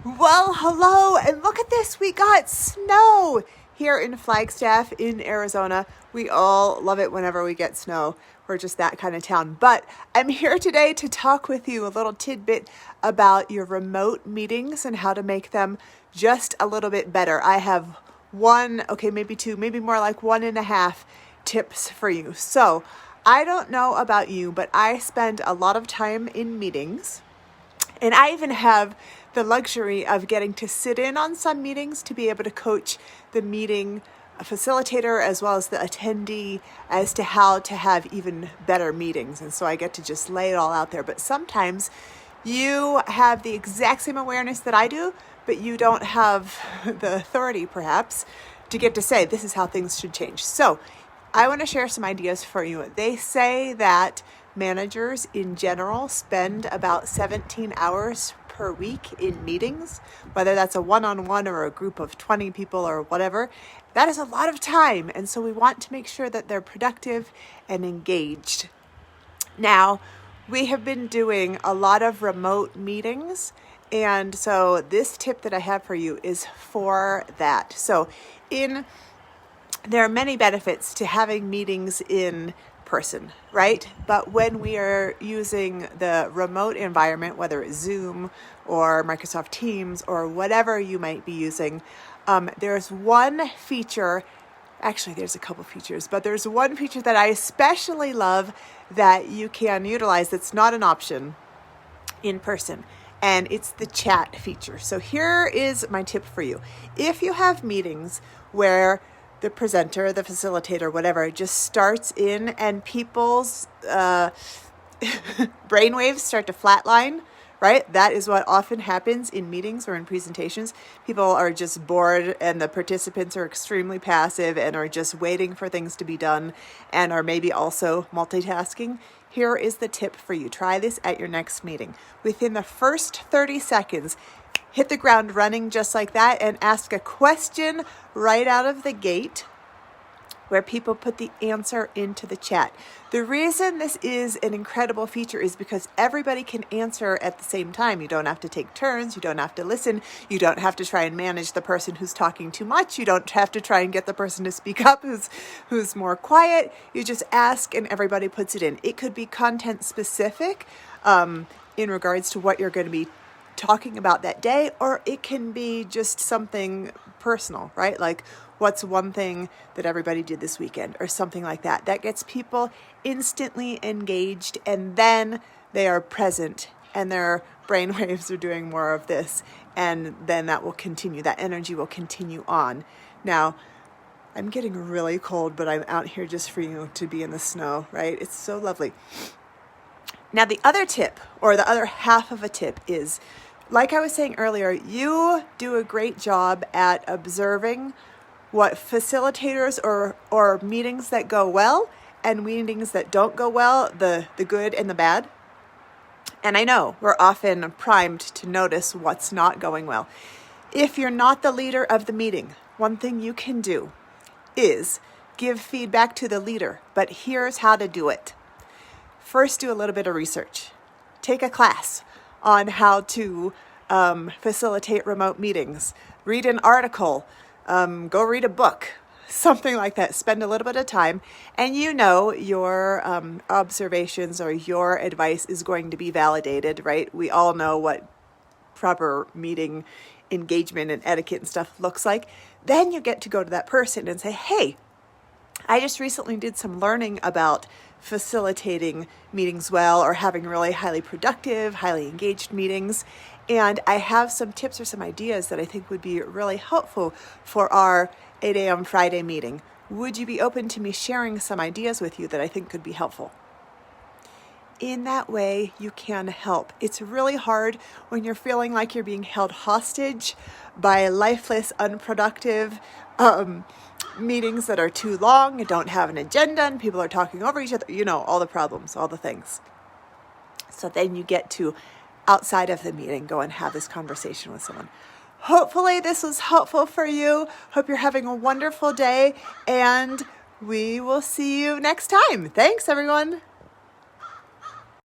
Well, hello, and look at this. We got snow here in Flagstaff in Arizona. We all love it whenever we get snow. We're just that kind of town. But I'm here today to talk with you a little tidbit about your remote meetings and how to make them just a little bit better. I have maybe two, maybe more like 1.5 tips for you. So I don't know about you, but I spend a lot of time in meetings. And I even have the luxury of getting to sit in on some meetings to be able to coach the meeting facilitator as well as the attendee as to how to have even better meetings. And so I get to just lay it all out there. But sometimes you have the exact same awareness that I do, but you don't have the authority perhaps to get to say this is how things should change. So I want to share some ideas for you. They say that managers in general spend about 17 hours per week in meetings, whether that's a one-on-one or a group of 20 people or whatever. That is a lot of time. And so we want to make sure that they're productive and engaged. Now, we have been doing a lot of remote meetings. And so this tip that I have for you is for that. So there are many benefits to having meetings in person, right? But when we are using the remote environment, whether it's Zoom or Microsoft Teams or whatever you might be using, there's one feature, actually there's a couple features, but there's one feature that I especially love that you can utilize that's not an option in person, and it's the chat feature. So here is my tip for you. If you have meetings where the presenter, the facilitator, whatever, just starts in and people's brainwaves start to flatline, right? That is what often happens in meetings or in presentations. People are just bored and the participants are extremely passive and are just waiting for things to be done and are maybe also multitasking. Here is the tip for you. Try this at your next meeting. Within the first 30 seconds, hit the ground running just like that and ask a question right out of the gate where people put the answer into the chat. The reason this is an incredible feature is because everybody can answer at the same time. You don't have to take turns. You don't have to listen. You don't have to try and manage the person who's talking too much. You don't have to try and get the person to speak up who's more quiet. You just ask and everybody puts it in. It could be content specific in regards to what you're going to be talking about that day, or it can be just something personal, right? Like, what's one thing that everybody did this weekend or something like that. That gets people instantly engaged, and then they are present and their brainwaves are doing more of this, and then that will continue. That energy will continue on. Now, I'm getting really cold, but I'm out here just for you to be in the snow, right? It's so lovely. Now, the other tip, or the other half of a tip, is, like I was saying earlier, you do a great job at observing what facilitators or meetings that go well and meetings that don't go well, the good and the bad. And I know we're often primed to notice what's not going well. If you're not the leader of the meeting, one thing you can do is give feedback to the leader, but here's how to do it. First, do a little bit of research. Take a class on how to facilitate remote meetings. Read an article. Go read a book. Something like that. Spend a little bit of time. And your observations or your advice is going to be validated, right? We all know what proper meeting engagement and etiquette and stuff looks like. Then you get to go to that person and say, hey, I just recently did some learning about facilitating meetings well or having really highly productive, highly engaged meetings. And I have some tips or some ideas that I think would be really helpful for our 8 a.m. Friday meeting. Would you be open to me sharing some ideas with you that I think could be helpful? In that way, you can help. It's really hard when you're feeling like you're being held hostage by lifeless, unproductive meetings that are too long and don't have an agenda and people are talking over each other, all the problems, all the things. So then you get to, outside of the meeting, go and have this conversation with someone. Hopefully this was helpful for you. Hope you're having a wonderful day, and we will see you next time. Thanks, everyone.